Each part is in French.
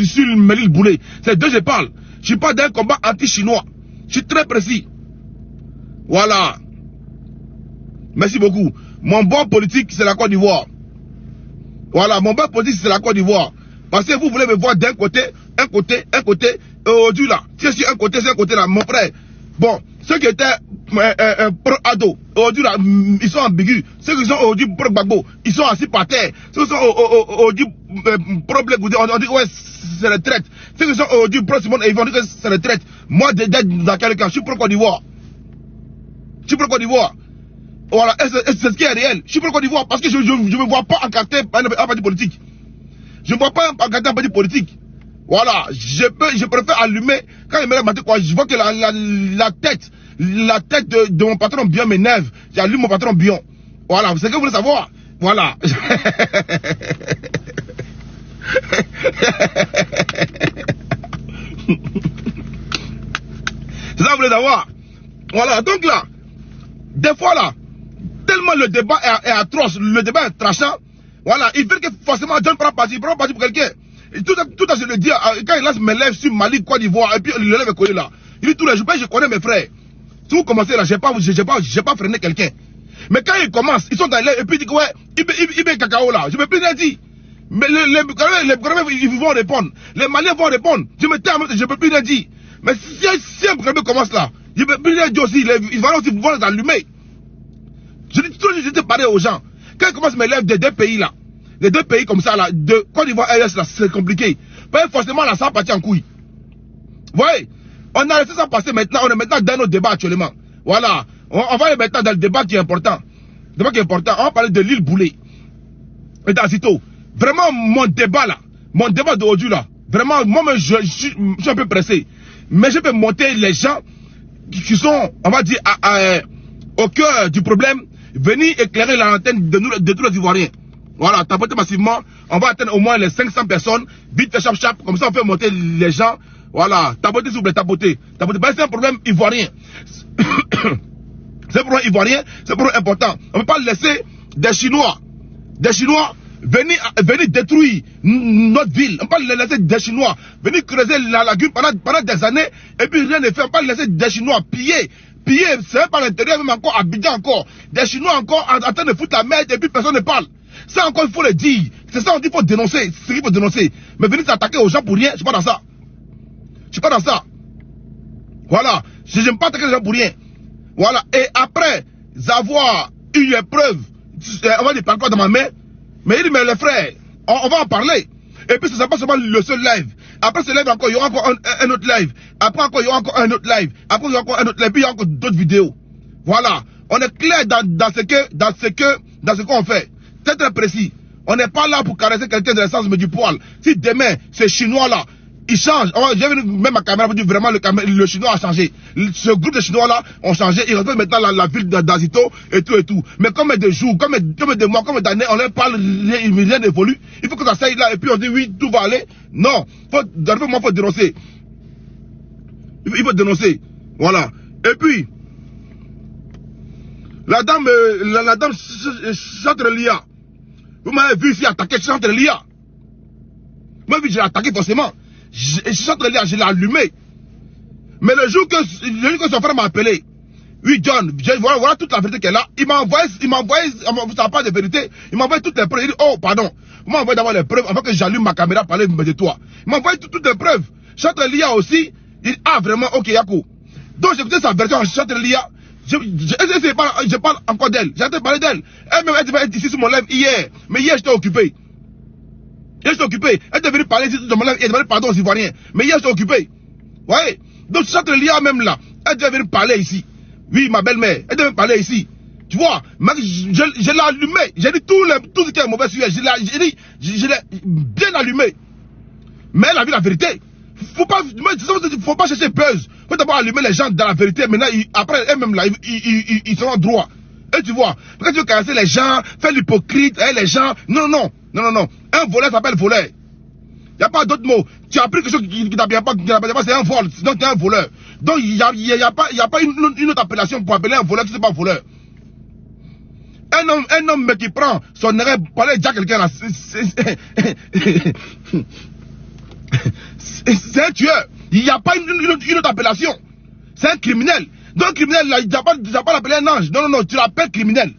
sur Meryl Boulet. C'est deux je parle. Je parle d'un combat anti-chinois. Je suis très précis. Voilà. Merci beaucoup. Mon bon politique, c'est la Côte d'Ivoire. Voilà, mon bon politique, c'est la Côte d'Ivoire. Parce que vous voulez me voir d'un côté, aujourd'hui là. Si je suis un côté, c'est un côté là, mon frère. Bon, ceux qui étaient pro-ado, aujourd'hui là, ils sont ambigus. Ceux qui sont aujourd'hui pro-Gbagbo, ils sont assis par terre. Ceux qui sont aujourd'hui pro-Blé-Goudé, on dit ouais, c'est la traite. Ceux qui sont aujourd'hui pro-Simone, ils vont dire que c'est la traite. Moi, dans quel cas, je suis pro-Côte d'Ivoire. Je suis pro-Côte d'Ivoire. Voilà, c'est ce qui est réel. Je suis pro-Côte d'Ivoire parce que je ne me vois pas encarté par un parti politique. Je ne vois pas encarté un parti politique. Voilà, je préfère allumer, quand il me lève matin, quoi, je vois que la tête de mon patron Bion m'énerve. J'allume mon patron Bion. Voilà, c'est ce que vous voulez savoir. Voilà. C'est ça que vous voulez savoir. Voilà, donc là, des fois là, tellement le débat est atroce, le débat est tranchant. Voilà, il veut que forcément John prend parti pour quelqu'un. Tout à je le dis, quand il lance mes lèvres sur Mali, Côte d'Ivoire, et puis le lève est collé là. Il dit tous les jours, je connais mes frères. Si vous commencez là, j'ai pas freiné quelqu'un. Mais quand ils commencent, ils sont dans l'air, et puis ils disent que ouais, il met cacao là. Je ne peux plus rien dire. Mais les Burkinabés, ils vont répondre. Les Maliens vont répondre. Je me tais, je ne peux plus rien dire. Mais si un Burkinabé commence là, je ne peux plus rien dire aussi. Ils vont aussi pouvoir les allumer. Je dis toujours, je dis parler aux gens. Quand ils commencent mes lèvres des deux pays là, les deux pays comme ça là, de Côte d'Ivoire et RS là, c'est compliqué. Pas forcément là, ça va partir en couille. Vous voyez, on a laissé ça passer maintenant, on est maintenant dans nos débats actuellement. Voilà, on va aller maintenant dans le débat qui est important. Le débat qui est important, on va parler de l'île Boulet. Et d'Azito. Vraiment, mon débat là, mon débat d'aujourd'hui là, vraiment, moi je suis un peu pressé. Mais je peux monter les gens qui sont, on va dire, au cœur du problème, venir éclairer la lanterne de tous les Ivoiriens. Voilà, tapoter massivement, on va atteindre au moins les 500 personnes, vite fait chap, comme ça on fait monter les gens. Voilà, tapoter s'il vous plaît, tapoter. Ben, c'est un problème ivoirien. C'est un problème ivoirien, c'est un problème important. On ne peut pas laisser des Chinois venir détruire notre ville. On ne peut pas laisser des Chinois venir creuser la lagune pendant des années et puis rien n'est fait. On ne peut pas laisser des Chinois piller, c'est pas l'intérieur, même encore, Abidjan encore. Des Chinois encore en train de foutre la merde et puis personne ne parle. Ça encore, il faut le dire. C'est ça, on dit qu'il faut dénoncer. C'est ce qu'il faut dénoncer. Mais venir s'attaquer aux gens pour rien, je ne suis pas dans ça. Je ne suis pas dans ça. Voilà. Je n'aime pas attaquer les gens pour rien. Voilà. Et après avoir eu les preuves, on va dire pas encore dans ma main, mais il dit, mais les frères, on va en parler. Et puis ce n'est pas seulement le seul live. Après ce live encore, il y aura encore un autre live. Après encore, il y aura encore un autre live. Après, il y aura encore un autre live. Puis il y aura encore d'autres vidéos. Voilà. On est clair dans ce qu'on fait. C'est très précis. On n'est pas là pour caresser quelqu'un de l'essence du poil. Si demain, ces Chinois là, ils changent. J'ai vu même ma caméra pour dire vraiment le Chinois a changé. Ce groupe de Chinois là ont changé. Ils reprennent maintenant la ville d'Azito et tout. Mais comme des jours, comme des mois, comme des années, on leur parle, rien n'évolue. Il faut que ça s'aille là et puis on dit oui, tout va aller. Non. Il faut dénoncer. Il faut dénoncer. Voilà. Et puis, la dame Chantrelia. Vous m'avez vu ici attaquer Chantrelia. Moi, j'ai attaqué forcément. Chantrelia, je l'ai allumé. Mais le jour que son frère m'a appelé, oui, John, voilà toute la vérité qu'elle a. Il m'a envoyé, ça n'a pas de vérité. Il m'a envoyé toutes les preuves. Il dit, oh, pardon. Vous m'avez envoyé d'abord les preuves avant que j'allume ma caméra pour parler de toi. Il m'a envoyé toutes les preuves. Chantrelia aussi, il a vraiment, ok, Yako. Donc, j'ai écouté sa version Chantrelia. Je parle encore d'elle. J'ai entendu parler d'elle. Elle-même, elle devait être ici sur mon live hier. Mais hier, j'étais occupé. Elle devait venir parler ici sur mon live. Elle devait pardon aux Ivoiriens. Mais hier, j'étais occupé. Vous voyez? Donc, Chantrelia même là, elle devait venir parler ici. Oui, ma belle-mère, elle devait parler ici. Tu vois? Je l'ai allumé. J'ai dit tout ce qui est mauvais sur elle. Je l'ai bien allumé. Mais elle a vu la vérité. Faut pas chercher buzz. Faut d'abord allumer les gens dans la vérité. Maintenant, après, eux-mêmes là, ils sont en droit. Et tu vois, quand tu veux caresser les gens, faire l'hypocrite, les gens, non. Un voleur s'appelle voleur. Il n'y a pas d'autre mot. Tu as appris quelque chose qui n'appartient pas, c'est un vol, sinon tu es un voleur. Donc il n'y a pas une autre appellation pour appeler un voleur qui n'est pas voleur. Un homme qui prend son erreur pour aller dire à quelqu'un là, c'est un tueur. Il n'y a pas une autre appellation. C'est un criminel. Donc criminel, là, il ne va pas l'appeler un ange. Non, non, non, tu l'appelles criminel.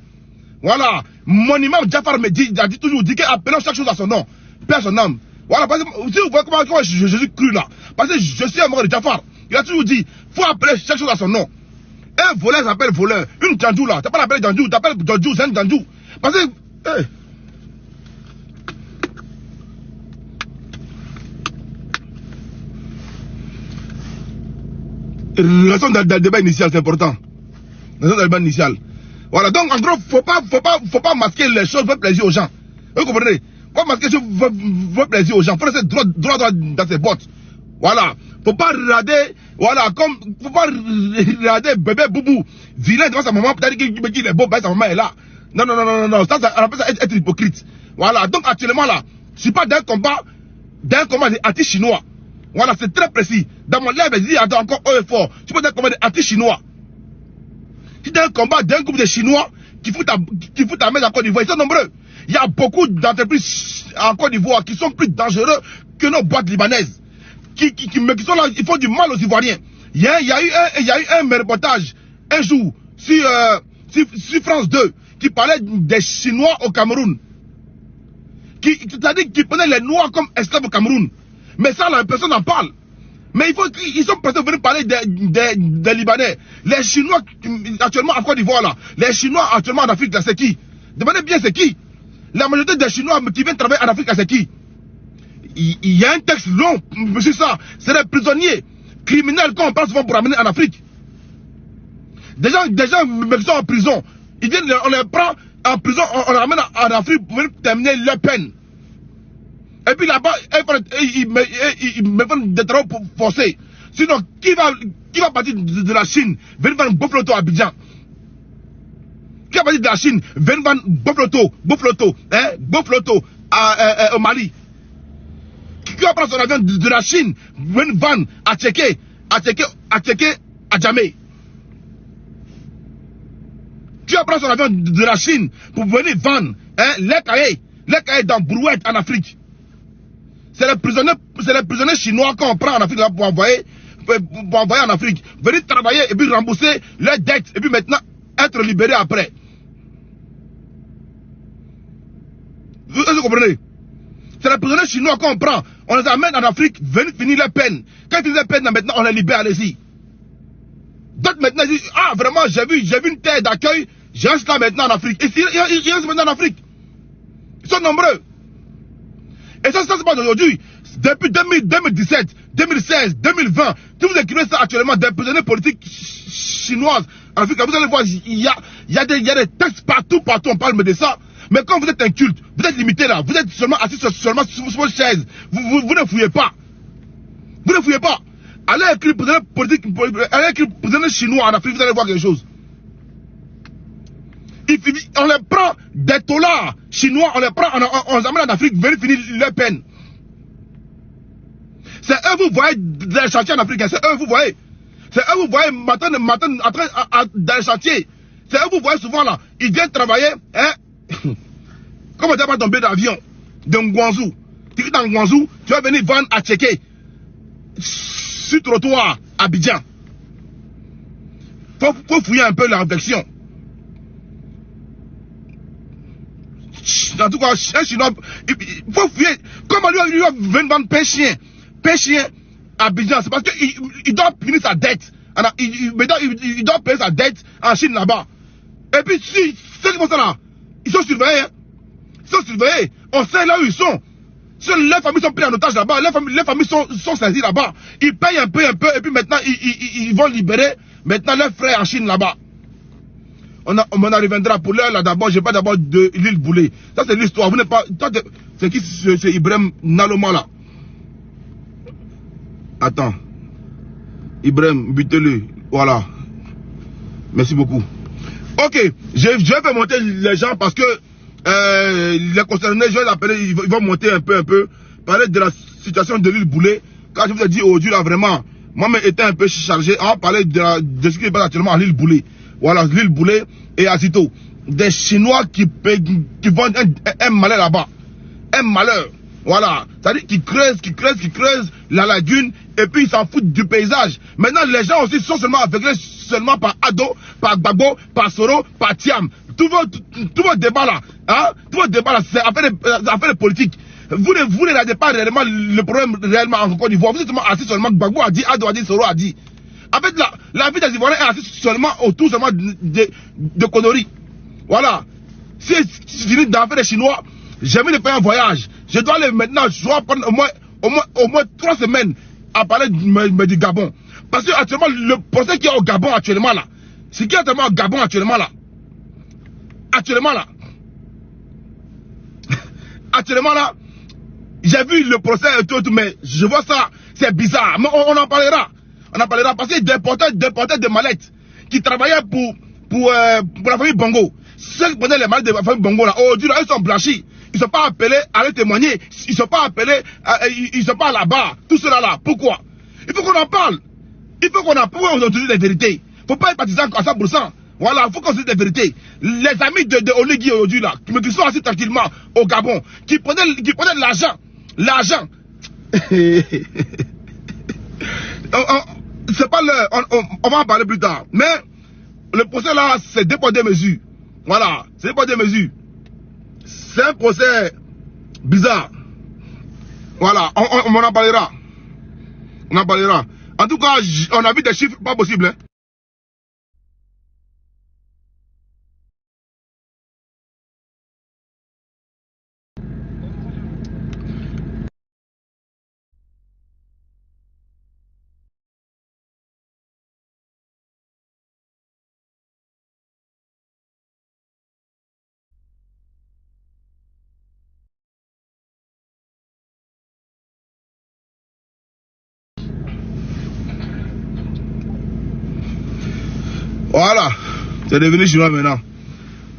Voilà. Mon imam Jafar me dit, il a toujours dit qu'appelons chaque chose à son nom. Père son âme. Voilà, parce que si vous voyez comment Jésus cru là. Parce que je suis un mort de Jafar. Il a toujours dit, il faut appeler chaque chose à son nom. Un voleur s'appelle voleur. Une Djandjou là. Tu n'as pas l'appelé Djandjou. Tu appelles Djandjou, c'est un Djandjou. Parce que. Hey. Raison dans le débat initial, c'est important. Raison dans le débat initial. Voilà, donc en gros, faut pas masquer les choses, faire plaisir aux gens. Vous comprenez? Faut masquer les choses, faire plaisir aux gens. Faut rester droit dans ses bottes. Voilà. Faut pas regarder, voilà, faut pas regarder bébé boubou, vilain devant sa maman, peut-être qu'il me dit il est beau, ben sa maman est là. Non, non, non, non, non, ça on appelle ça être hypocrite. Voilà, donc actuellement là, je suis pas d'un combat anti-chinois. Voilà, c'est très précis. Dans mon livre, il dit encore haut et fort. Je suis pas d'un combat anti-chinois. Si d'un combat d'un groupe de Chinois qui foutent ta main en Côte d'Ivoire, ils sont nombreux. Il y a beaucoup d'entreprises en Côte d'Ivoire qui sont plus dangereux que nos boîtes libanaises. Qui sont là, ils font du mal aux Ivoiriens. Il y a eu un reportage un jour sur France 2 qui parlait des Chinois au Cameroun. C'est-à-dire qu'ils prenaient les Noirs comme esclaves au Cameroun. Mais ça, là, personne n'en parle. Mais ils sont prêts à venir parler des Libanais. Les Chinois actuellement en Côte d'Ivoire, là, les Chinois actuellement en Afrique, là, c'est qui? Demandez bien c'est qui? La majorité des Chinois qui viennent travailler en Afrique, là, c'est qui? Il y a un texte long sur ça. C'est des prisonniers criminels qu'on prend souvent pour amener en Afrique. Des gens qui sont en prison. Ils viennent, on les prend en prison, on les ramène en Afrique pour venir terminer leur peine. Et puis là-bas, ils me font des travaux forcés. Sinon, qui va partir de la Chine, venir vendre Bofloto à Abidjan? Qui va partir de la Chine, venir vendre Bofloto au Mali? Qui va prendre son avion de la Chine, venir vendre à Tchéké, à Djamé? Qui va prendre son avion de la Chine pour venir vendre les cahiers dans Brouette en Afrique? C'est les prisonniers chinois qu'on prend en Afrique là, pour envoyer en Afrique. Venir travailler et puis rembourser leurs dettes et puis maintenant être libérés après. Vous comprenez? C'est les prisonniers chinois qu'on prend. On les amène en Afrique, venir finir leur peine. Quand ils finissent leur peine, maintenant on les libère, allez-y. D'autres maintenant disent, ah vraiment, j'ai vu une terre d'accueil, je reste là maintenant en Afrique. Et ils restent maintenant en Afrique. Ils sont nombreux. Et ça c'est pas d'aujourd'hui. Depuis 2017, 2016, 2020, si vous écrivez ça actuellement, des prisonniers politiques chinoises en Afrique, vous allez voir, il y a des textes partout, on parle de ça. Mais quand vous êtes inculte, vous êtes limité là, vous êtes seulement assis sur votre chaise, vous ne fouillez pas. Vous ne fouillez pas. Allez écrire prisonniers politiques, allez écrire prisonniers chinois en Afrique, vous allez voir quelque chose. On les prend des tolards chinois, on les amène en Afrique, venir finir leur peine. C'est eux vous voyez dans les chantiers en Afrique, c'est eux vous voyez. C'est eux vous voyez matin en train dans les chantiers. C'est eux vous voyez souvent là, ils viennent travailler, comment tu vas tomber d'avion de Ngwanzou. Tu es dans Ngwanzou, tu vas venir vendre à Tchéké, sur trottoir, à Abidjan. Faut fouiller un peu la réflexion. En tout cas, un Chinois, il faut fouiller. Comment lui va venir vendre pain chien à Abidjan? C'est parce qu'il doit finir sa dette. Il doit payer sa dette en Chine là-bas. Et puis, si ceux qui font ça là, ils sont surveillés. Hein? Ils sont surveillés. On sait là où ils sont. Si les familles sont prises en otage là-bas, les familles sont saisies là-bas. Ils payent un peu, et puis maintenant, ils vont libérer maintenant leurs frères en Chine là-bas. On en reviendra pour l'heure là d'abord. Je parle d'abord de l'île Boulay. Ça c'est l'histoire. Vous n'êtes pas. C'est qui c'est Ibrahim Naloma là? Attends. Ibrahim, butez-le. Voilà. Merci beaucoup. Ok. Je vais faire monter les gens parce que les concernés, je vais les appeler. Ils vont monter un peu. Parler de la situation de l'île Boulay. Quand je vous ai dit aujourd'hui là vraiment, moi-même étais un peu chargé. On va parler de ce qui se passe actuellement à l'île Boulay. Voilà, l'île Boulay et Azito. Des Chinois qui vendent un malheur là-bas. Un malheur. Voilà, c'est-à-dire qu'ils creusent la lagune et puis ils s'en foutent du paysage. Maintenant, les gens aussi sont seulement aveuglés seulement par Ado, par Gbagbo, par Soro, par Thiam. Tout votre débat là, hein, tout votre débat là, c'est affaire de politique. Vous ne regardez pas réellement le problème réellement en Côte d'Ivoire. Vous êtes seulement assis seulement, Gbagbo a dit, Ado a dit, Soro a dit. En fait, la vie des Ivoiriens est assise seulement autour seulement de conneries. Voilà. Si je finis d'en faire des Chinois, j'ai envie de faire un voyage. Je dois aller maintenant, je dois prendre au moins 3 semaines à parler du Gabon. Parce que actuellement, le procès qui est au Gabon actuellement là, ce qui est actuellement au Gabon actuellement là, actuellement là, j'ai vu le procès et tout, mais je vois ça, c'est bizarre. Mais on en parlera. On en parlera parce que des porteurs de mallettes qui travaillaient pour la famille Bongo. Ceux qui prenaient les mallettes de la famille Bongo là, aujourd'hui là, ils sont blanchis. Ils ne sont pas appelés à aller témoigner. Ils ne sont pas appelés, ils ne sont pas là-bas. Tout cela là, pourquoi? Il faut qu'on en parle. Il faut qu'on en parle, on dise les vérités. Il ne faut pas être partisan à 100%. Voilà, il faut qu'on dise les vérités. Les amis de Oligui aujourd'hui là, qui sont assis tranquillement au Gabon, qui prenaient l'argent. L'argent. C'est pas l'heure, on va en parler plus tard. Mais le procès là, c'est 2 poids 2 mesures. Voilà, c'est 2 poids 2 mesures. C'est un procès bizarre. Voilà, on en parlera. On en parlera. En tout cas, on a vu des chiffres pas possibles. Hein. Voilà, c'est devenu chinois maintenant.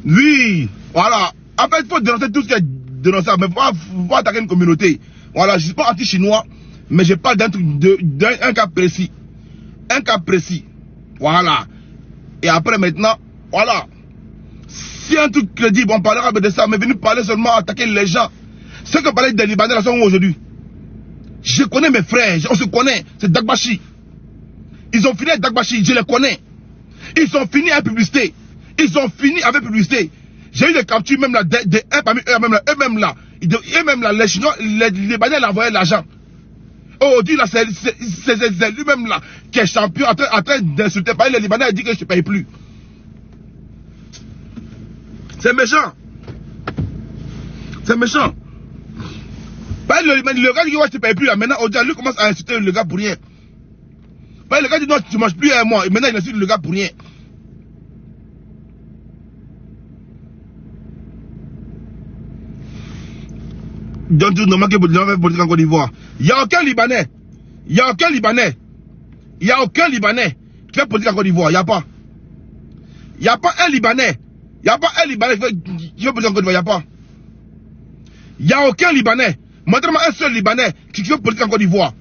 Oui, voilà. En fait, il faut dénoncer tout ce qui est dénonçable, mais il faut pas attaquer une communauté. Voilà, je ne suis pas anti-chinois, mais je parle d'un truc, d'un cas précis. Un cas précis. Voilà. Et après, maintenant, voilà. Si un truc crédible, on parlera de ça, mais venir parler seulement, attaquer les gens. Ceux qui parlaient des Libanais, là, sont où aujourd'hui? Je connais mes frères, on se connaît, c'est Dagbashi. Ils ont fini avec Dagbashi, je les connais. Ils ont fini avec publicité. Ils ont fini avec publicité. J'ai eu des captures même là, un parmi eux-mêmes là, les Chinois, les Libanais leur envoyaient l'argent. Aujourd'hui là, c'est lui-même là qui est champion en train d'insulter. Par les Libanais, il dit que je ne paye plus. C'est méchant. C'est méchant. Par le gars dit que je ne paye plus là, maintenant aujourd'hui, lui commence à insulter le gars pour rien. Le gars dit non, tu ne manges plus à moi. Et maintenant, il insulte le gars pour rien. Donc, tout normal que vous avez politique en Côte d'Ivoire. Il n'y a aucun Libanais. Il n'y a aucun Libanais. Il n'y a aucun Libanais qui fait politique en Côte d'Ivoire. Il n'y a pas. Il n'y a pas un Libanais. Il n'y a pas un Libanais qui fait politique en Côte d'Ivoire. Il n'y a pas. Il n'y a aucun Libanais. Montrez-moi un seul Libanais qui fait politique en Côte d'Ivoire.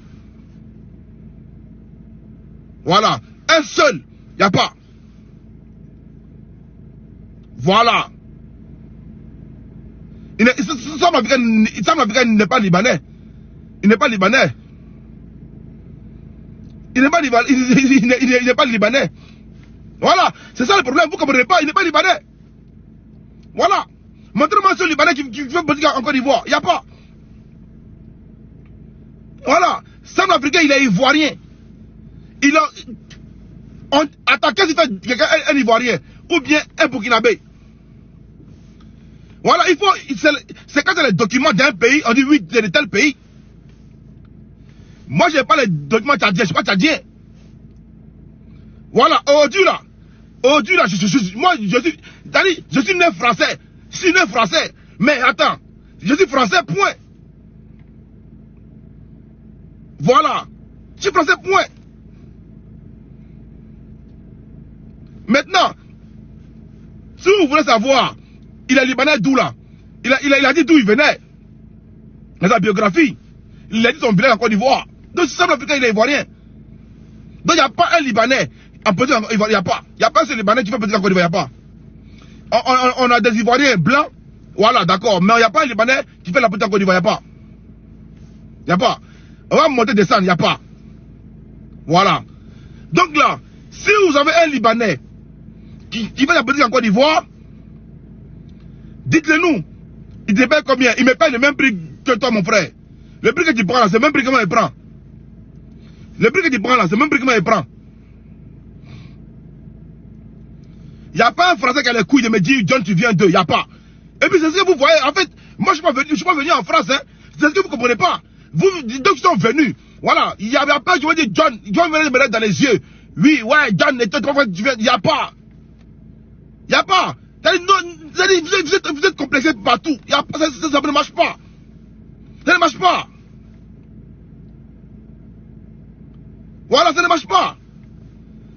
Voilà. Un seul. Il n'y a pas. Voilà. Centrafricain n'est pas libanais. Il n'est pas libanais. Il n'est pas libanais. Il n'est pas libanais. Voilà. C'est ça le problème. Vous ne comprenez pas. Il n'est pas libanais. Voilà. Montrez-moi un seul libanais qui fait politique en Côte d'Ivoire. Il n'y a pas. Voilà. Centrafricain, il est ivoirien. Il a attaqué si fait quelqu'un un Ivoirien ou bien un Burkinabé. Voilà, il faut. C'est quand c'est les documents d'un pays, on dit oui, c'est de tel pays. Moi, je n'ai pas les documents tchadiens, je ne suis pas tchadien. Voilà, aujourd'hui là, moi, je suis né français. Je suis né français. Mais attends, je suis français, point. Voilà, je suis français, point. Maintenant, si vous voulez savoir, il est libanais d'où là? Il a dit d'où il venait. Dans sa biographie. Il a dit son village en Côte d'Ivoire. Donc, si Centrafricain, il est ivoirien. Donc, il n'y a pas un Libanais en politique en Côte d'Ivoire. Il n'y a pas. Il n'y a pas un seul Libanais qui fait politique en Côte d'Ivoire. Il n'y a pas. On a des Ivoiriens blancs. Voilà, d'accord. Mais il n'y a pas un Libanais qui fait la politique en Côte d'Ivoire. Il n'y a pas. Il n'y a pas. On va monter, descendre, il n'y a pas. Voilà. Donc là, si vous avez un Libanais qui va la politique en Côte d'Ivoire, dites-le nous. Il te paye combien? Il me paye le même prix que toi, mon frère. Le prix que tu prends là, c'est le même prix que moi il prend. Le prix que tu prends là, c'est le même prix que moi il prend. Il n'y a pas un Français qui a les couilles de me dire, John, tu viens d'eux. Il n'y a pas. Et puis c'est ce que vous voyez. En fait, moi je ne suis pas venu en France. Hein. C'est ce que vous ne comprenez pas. Vous, donc ils sont venus. Voilà. Il n'y a pas, je veux dire, John venait me regarder dans les yeux. Oui, ouais, John, tu viens. Il n'y a pas. Il n'y a pas. Vous êtes complexé partout. Y a pas, ça ne marche pas. Ça ne marche pas. Voilà, ça ne marche pas.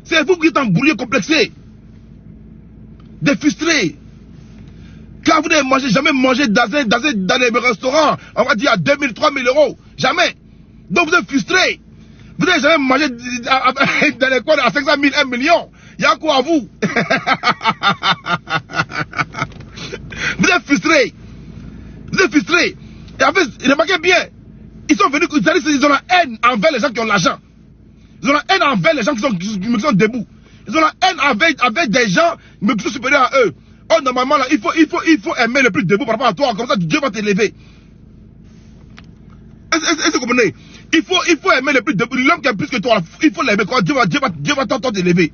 C'est vous qui êtes embrouillé, complexé. Des frustrés. Quand vous n'avez jamais mangé dans les restaurants, on va dire à 2000, 3000 euros. Jamais. Donc vous êtes frustrés. Vous n'avez jamais mangé dans les coins à 500 000, 1 million. Il y a quoi à vous? Vous êtes frustrés. Vous êtes frustrés. Et en fait, remarquez bien, ils sont venus, ils ont la haine envers les gens qui ont l'argent. Ils ont la haine envers les gens qui sont debout. Ils ont la haine avec des gens qui sont supérieurs à eux. Oh, normalement, là, il faut aimer le plus debout par rapport à toi. Comme ça, Dieu va t'élever. Est-ce que vous comprenez? Il faut aimer le plus debout. L'homme qui a plus que toi, il faut l'aimer. Dieu va t'élever.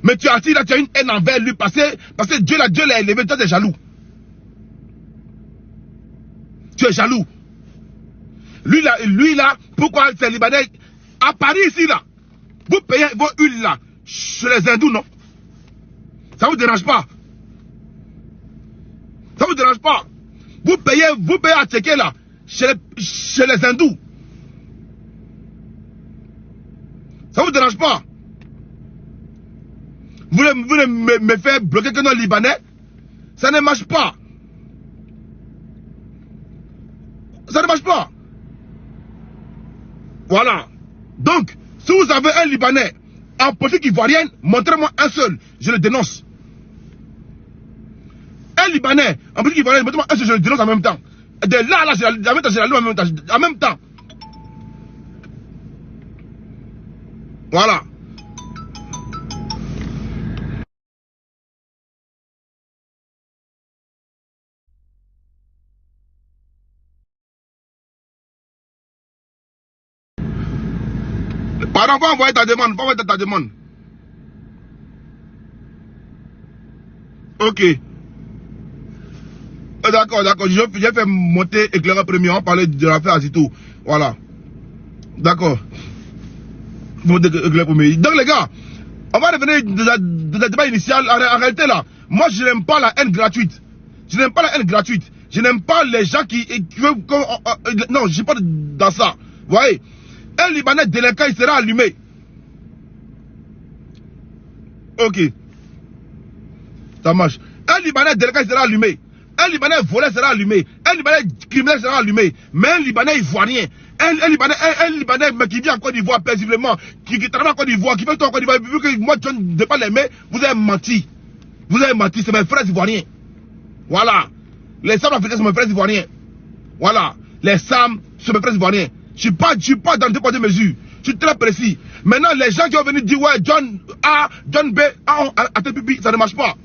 Mais tu as assis là, tu as une haine envers lui parce que Dieu l'a élevé. Toi, tu es jaloux. Tu es jaloux. Lui là, pourquoi c'est Libanais? À Paris ici là, vous payez vos huiles là, chez les hindous, non? Ça ne vous dérange pas? Ça ne vous dérange pas? Vous payez à checker là, chez les hindous. Ça ne vous dérange pas? Vous voulez me faire bloquer que non Libanais? Ça ne marche pas. Ça ne marche pas. Voilà. Donc, si vous avez un Libanais en politique ivoirienne, montrez-moi un seul. Je le dénonce. Un Libanais en politique ivoirienne, montrez-moi un seul, je le dénonce en même temps. De là, là, j'ai la loi en même temps. En même temps. Voilà. Pardon, va envoyer ta demande. Va envoyer ta demande. Ok. D'accord, d'accord. J'ai fait monter éclaireur premier. On va parler de l'affaire Azito. Voilà. D'accord. Donc les gars, on va revenir de la débat initial. En réalité là, moi je n'aime pas la haine gratuite. Je n'aime pas la haine gratuite. Je n'aime pas les gens qui veulent... non, je ne suis pas dans ça. Vous voyez, un Libanais délinquant, il sera allumé. Ok. Ça marche. Un Libanais délinquant, il sera allumé. Un Libanais voleur sera allumé. Un Libanais criminel sera allumé. Mais un Libanais ivoirien, un Libanais mais qui vit en Côte d'Ivoire paisiblement, qui travaille en Côte d'Ivoire, qui fait tout en Côte d'Ivoire, vu que moi je ne peux pas l'aimer, vous avez menti. Vous avez menti, c'est mes frères ivoiriens. Voilà. Les Sam africains sont mes frères ivoiriens. Voilà. Les Sam sont mes frères ivoiriens. Je ne suis pas dans deux poids deux mesures. Je suis très précis. Maintenant, les gens qui ont venu dire, ouais, John A, John B, à tes pupilles, ça ne marche pas.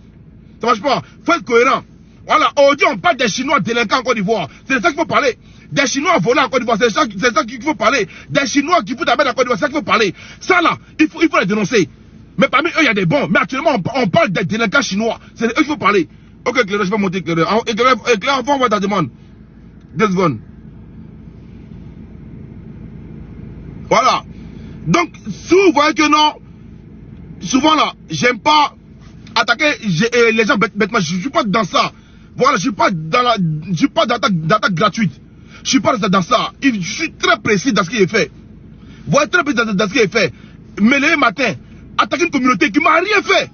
Ça ne marche pas. Il faut être cohérent. Voilà. Aujourd'hui, on parle des Chinois délinquants en Côte d'Ivoire. C'est de ça qu'il faut parler. Des Chinois volants en Côte d'Ivoire. C'est ça qu'il faut parler. Des Chinois qui foutent la merde en Côte d'Ivoire. C'est ça qu'il faut parler. Ça là, il faut les dénoncer. Mais parmi eux, il y a des bons. Mais actuellement, on parle des délinquants chinois. C'est eux qu'il faut parler. Ok, éclaireur, je vais monter éclaireur. Éclaireur, on va ta demande. 2 secondes. Voilà. Donc, si vous voyez que non, souvent là, j'aime pas attaquer les gens bêtement. Je ne suis pas dans ça. Voilà, je suis pas dans d'attaque gratuite. Je suis pas dans ça. Je suis très précis dans ce qui est fait. Vous voyez, très précis dans ce qui est fait. Mais le matin, attaquer une communauté qui m'a rien fait.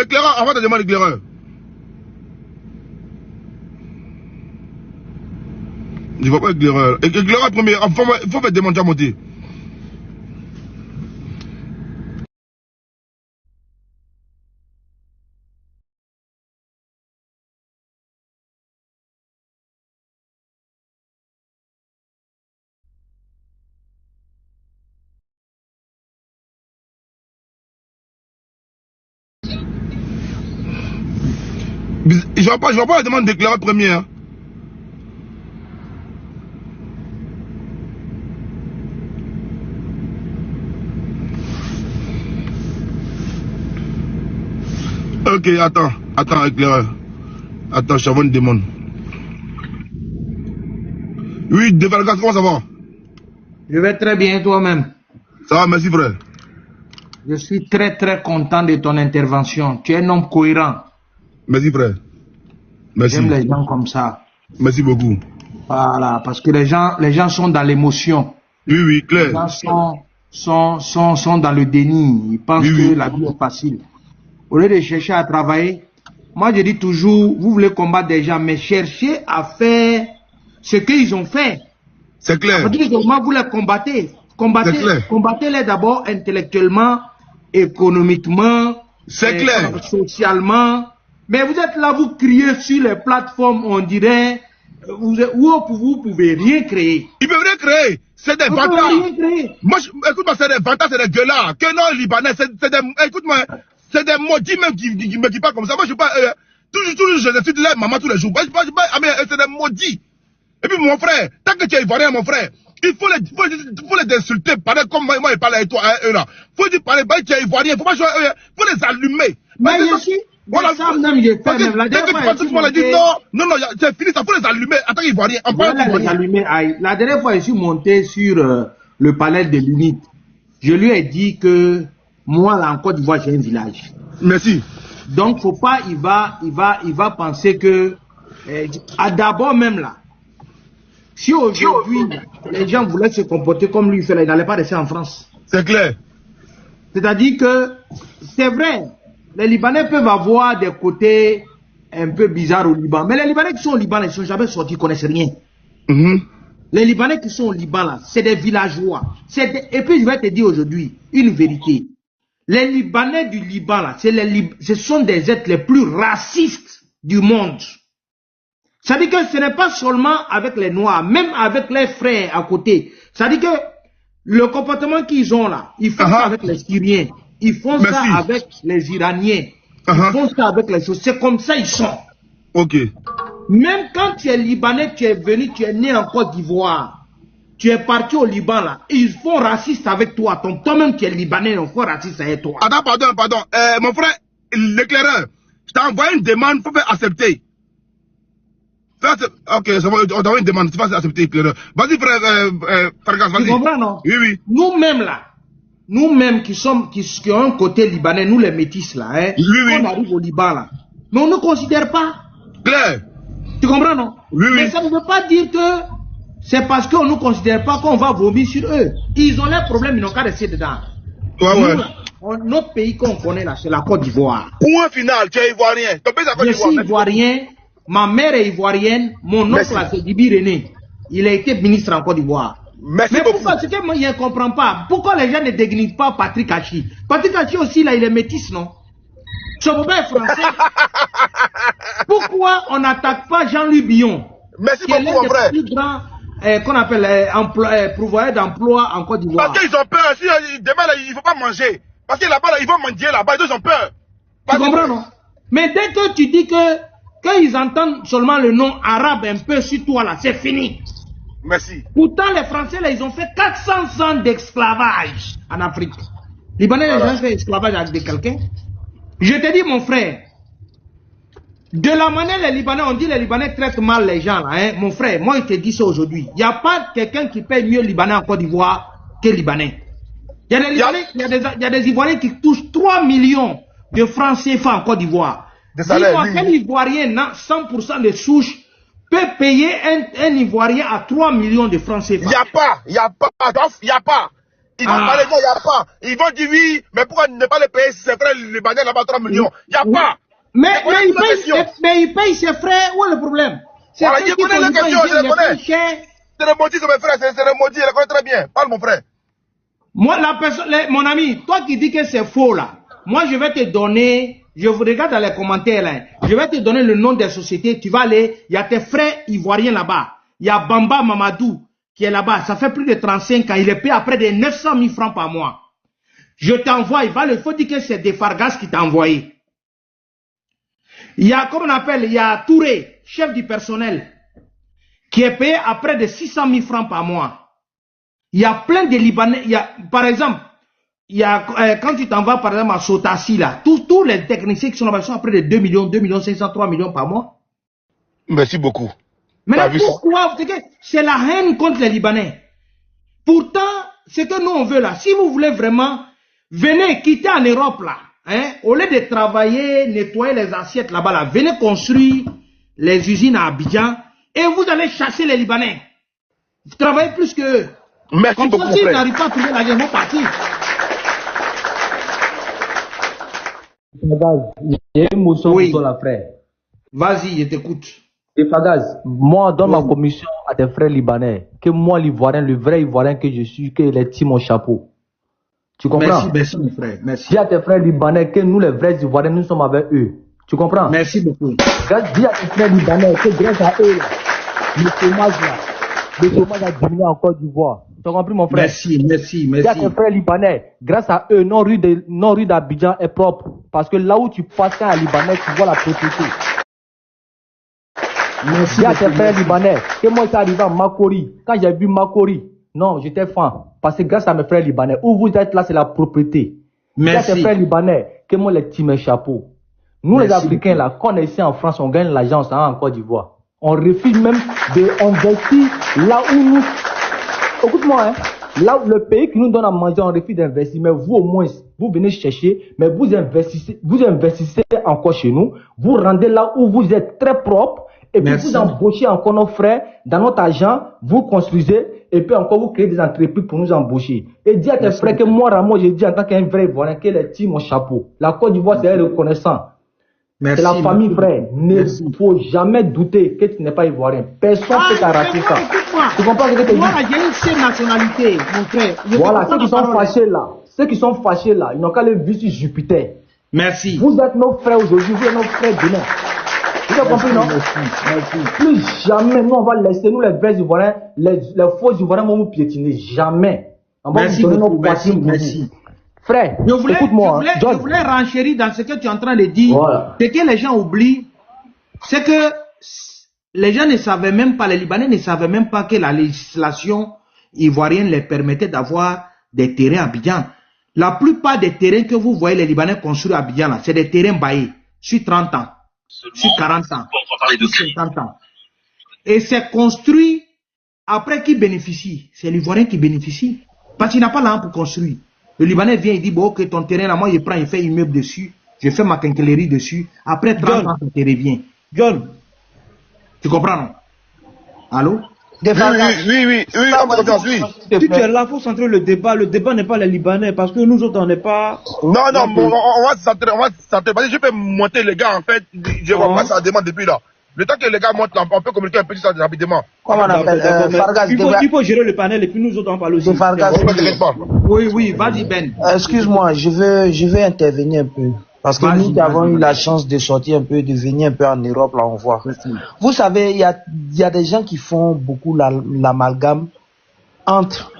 Éclaireur, on va te demander éclaireur. Je ne vois pas éclaireur. Éclaireur premier, il faut faire demander à monter. Je ne vois pas la demande déclarée première. Hein. Ok, attends, éclaireur. Attends, je une demande. Oui, Devalgas, comment ça va? Je vais très bien, toi-même. Ça va, merci frère. Je suis très content de ton intervention. Tu es un homme cohérent. Merci frère. Merci. J'aime les gens comme ça. Merci beaucoup. Voilà, parce que les gens sont dans l'émotion. Oui, clair. Les gens sont dans le déni. Ils pensent que la vie est facile. Au lieu de chercher à travailler, moi je dis toujours, vous voulez combattre des gens, mais cherchez à faire ce qu'ils ont fait. C'est clair. À partir du moment où vous les combattez, combattez-les d'abord intellectuellement, économiquement, socialement. Mais vous êtes là, vous criez sur les plateformes, on dirait, vous pouvez rien créer. Ils peuvent rien créer. C'est des vantards. Moi, écoute-moi, c'est des vantards, c'est des gueulards. Que non, Libanais, écoute-moi, c'est des maudits même qui parlent comme ça. Moi, je pas, toujours, je suis de leur maman tous les jours. C'est des maudits. Et puis, mon frère, tant que tu es ivoirien, mon frère, il faut les insulter, parler comme moi, il parle avec toi, eux là. Faut dire, parler, tu es ivoirien, faut les allumer. Mais ici, voilà, ça même, j'ai fait, même la dernière fois, tout le monde a dit non, c'est fini, ça faut les allumer, en tant qu'Ivoirien. La dernière fois, je suis monté sur le palais de l'UNIT. Je lui ai dit que moi, là, en Côte d'Ivoire, j'ai un village. Merci. Donc, faut pas, il va penser que, d'abord même là, si aujourd'hui, les gens voulaient se comporter comme lui fait, là, il n'allait pas rester en France. C'est clair. C'est-à-dire que, c'est vrai, les Libanais peuvent avoir des côtés un peu bizarres au Liban. Mais les Libanais qui sont au Liban, ils ne sont jamais sortis, ils ne connaissent rien. Les Libanais qui sont au Liban, là, c'est des villageois. Et puis, je vais te dire aujourd'hui une vérité. Les Libanais du Liban, là, ce sont des êtres les plus racistes du monde. C'est-à-dire que ce n'est pas seulement avec les Noirs, même avec les frères à côté. C'est-à-dire que le comportement qu'ils ont là, ils font ça avec les Syriens. Ils font ça avec les Iraniens. Ils font ça avec les choses. C'est comme ça ils sont. Ok. Même quand tu es Libanais, tu es venu, tu es né en Côte d'Ivoire. Tu es parti au Liban là. Ils font raciste avec toi. Toi-même tu es Libanais, ils font raciste avec toi. Attends, pardon. Mon frère, l'éclaireur, je t'ai envoyé une demande, il faut faire accepter. Ok, on t'a envoyé une demande, tu vas accepter l'éclaireur. Vas-y frère, Fargas, vas-y. Tu comprends, non? Oui. Nous-mêmes là. Nous-mêmes qui ont un côté libanais, nous les métis là, hein, on arrive au Liban là, mais on ne considère pas. Clair. Tu comprends, non? Oui. Mais ça ne veut pas dire que c'est parce qu'on ne nous considère pas qu'on va vomir sur eux. Ils ont leurs problèmes, ils n'ont qu'à rester dedans. Ouais. Notre pays qu'on connaît là, c'est la Côte d'Ivoire. Point final, tu es ivoirien. Je suis ivoirien, ma mère est ivoirienne, mon oncle là c'est Dibi René. Il a été ministre en Côte d'Ivoire. Mais pourquoi, ce que moi je ne comprends pas, pourquoi les gens ne dénigrent pas Patrick Hachi? Patrick Hachi aussi là, il est métis, non? Son papa est français. Pourquoi on n'attaque pas Jean-Louis Billon? Merci beaucoup, mon frère. Qui est l'un des plus grands, qu'on appelle pourvoyeur d'emploi en Côte d'Ivoire. Parce qu'ils ont peur, si demain là, il ne faut pas manger. Parce que là-bas, ils vont manger là-bas, ils ont peur. Tu comprends, non? Mais dès que tu dis que, quand ils entendent seulement le nom arabe un peu sur toi là, c'est fini. Merci. Pourtant, les Français, là, ils ont fait 400 ans d'esclavage en Afrique. Les Libanais, ils ont fait esclavage avec quelqu'un. Je te dis, mon frère, de la manière les Libanais, on dit les Libanais traitent mal les gens, là, hein. Mon frère, moi, je te dis ça aujourd'hui. Il n'y a pas quelqu'un qui paye mieux Libanais en Côte d'Ivoire que Libanais. Il y a des Libanais, il y a des Ivoiriens qui touchent 3 millions de francs CFA en Côte d'Ivoire. Dis-moi, quel Ivoirien, 100% de souche, peut payer un Ivoirien à 3 millions de francs CFA. Il n'y a pas. Ils vont parler, il n'y a pas. Ils vont dire oui, mais pourquoi ne pas les payer si ses frères libanais là-bas 3 millions? Il n'y a pas. Mais il paye ses frères, où est le problème? Voilà, je connais la question, je la connais. C'est le maudit, mes frères, c'est le maudit, je le connais très bien. Parle, mon frère. Moi, mon ami, toi qui dis que c'est faux là, moi je vais te donner, je vous regarde dans les commentaires là, je vais te donner le nom des sociétés, tu vas aller, il y a tes frères ivoiriens là-bas, il y a Bamba Mamadou qui est là-bas, ça fait plus de 35 ans, il est payé à près de 900 000 francs par mois. Je t'envoie, il faut dire que c'est des Fargas qui t'a envoyé. Il y a, comme on appelle, il y a Touré, chef du personnel, qui est payé à près de 600 000 francs par mois. Il y a plein de Libanais. Il y a, par exemple, il y a, quand tu t'en vas, par exemple, à Sotassi, là, tous les techniciens qui sont là-bas sont à près de 2 millions, 2 millions 500, 3 millions par mois. Merci beaucoup. Maintenant, pourquoi? C'est la haine contre les Libanais. Pourtant, ce que nous on veut là, si vous voulez vraiment, venez quitter en Europe là, hein, au lieu de travailler, nettoyer les assiettes là-bas là, venez construire les usines à Abidjan et vous allez chasser les Libanais. Vous travaillez plus qu'eux. Merci comme beaucoup. Ça, s'ils n'arrivent pas à trouver l'argent, ils vont partir. Il y a une motion pour toi, là, frère. Vas-y, je t'écoute. Et Fagaz, moi, dans ma commission à tes frères libanais, que moi, l'Ivoirien, le vrai Ivoirien que je suis, que les tire mon chapeau. Tu comprends? Merci, mon frère. Merci. Dis à tes frères libanais que nous, les vrais Ivoiriens, nous sommes avec eux. Tu comprends? Merci beaucoup. Dis à tes frères libanais que grâce à eux, là, le chômage a diminué en Côte d'Ivoire. Tu as compris, mon frère? Merci. Dis à tes frères libanais, grâce à eux, non rue d'Abidjan est propre. Parce que là où tu passes quand à Libanais, tu vois la propriété. Merci. Dis à tes frères libanais que moi, c'est arrivé à Makori. Quand j'ai vu Makori, non, j'étais fan. Parce que grâce à mes frères libanais, où vous êtes là, c'est la propriété. Merci. Dis à tes frères libanais que moi, les tire mes chapeaux. Nous, les Africains, là, quand on est ici en France, on gagne l'argent en Côte d'Ivoire. On refuse même d'investir là où nous... Écoute-moi, hein. Là où le pays qui nous donne à manger, on refuse d'investir. Mais vous, au moins, vous venez chercher, mais vous investissez encore chez nous. Vous rendez là où vous êtes très propre. Et puis vous embauchez encore nos frères dans notre argent, vous construisez, et puis encore vous créez des entreprises pour nous embaucher. Et dis à tes frères que moi, Ramon, j'ai dit en tant qu'un vrai Ivoirien, que les tire mon chapeau. La Côte d'Ivoire, c'est reconnaissant. C'est la famille, frère. Ne faut jamais douter que tu n'es pas Ivoirien. Personne ne peut t'arracher ça. Tu comprends ce que tu dis? Moi, j'ai une seule nationalité, mon frère. Voilà, ceux qui sont fâchés là, ils n'ont qu'à le vivre sur Jupiter. Merci. Vous êtes nos frères aujourd'hui, vous êtes nos frères demain. Vous avez compris, non? Merci. Plus jamais, nous, on va laisser, nous, les vrais Ivoiriens, les faux Ivoiriens vont nous piétiner. Jamais. On va vous donner nos poitrines. Merci. Frère, écoute-moi. Je voulais renchérir dans ce que tu es en train de dire. Voilà. Ce que les gens oublient, c'est que les gens ne savaient même pas, les Libanais ne savaient même pas que la législation ivoirienne les permettait d'avoir des terrains à Abidjan. La plupart des terrains que vous voyez les Libanais construire à Abidjan, c'est des terrains baillés sur 30 ans. Sur 40 ans, sur 50 ans. Et c'est construit après qui bénéficie? C'est l'Ivoirien qui bénéficie. Parce qu'il n'a pas l'argent pour construire. Le Libanais vient et dit, bon, ok, ton terrain là, moi je prends, je fais immeuble dessus, je fais ma quincaillerie dessus. Après 30 ans, ça te revient. John, tu comprends, non? Allô? Oui, Si tu es là, il faut centrer le débat. Le débat n'est pas les Libanais, parce que nous autres, on n'est pas... Non, on va centrer. Parce que je peux monter les gars, en fait. Je vois pas ça demande depuis là. Le temps que les gars montent là, on peut communiquer un peu ça rapidement. Comment on appelle il faut gérer le panel et puis nous autres, on parle aussi. Oui, vas-y Ben. Excuse-moi, je veux intervenir un peu. Parce que nous avons eu la chance de sortir un peu, de venir un peu en Europe, là, on voit. Vous savez, il y a des gens qui font beaucoup l'amalgame entre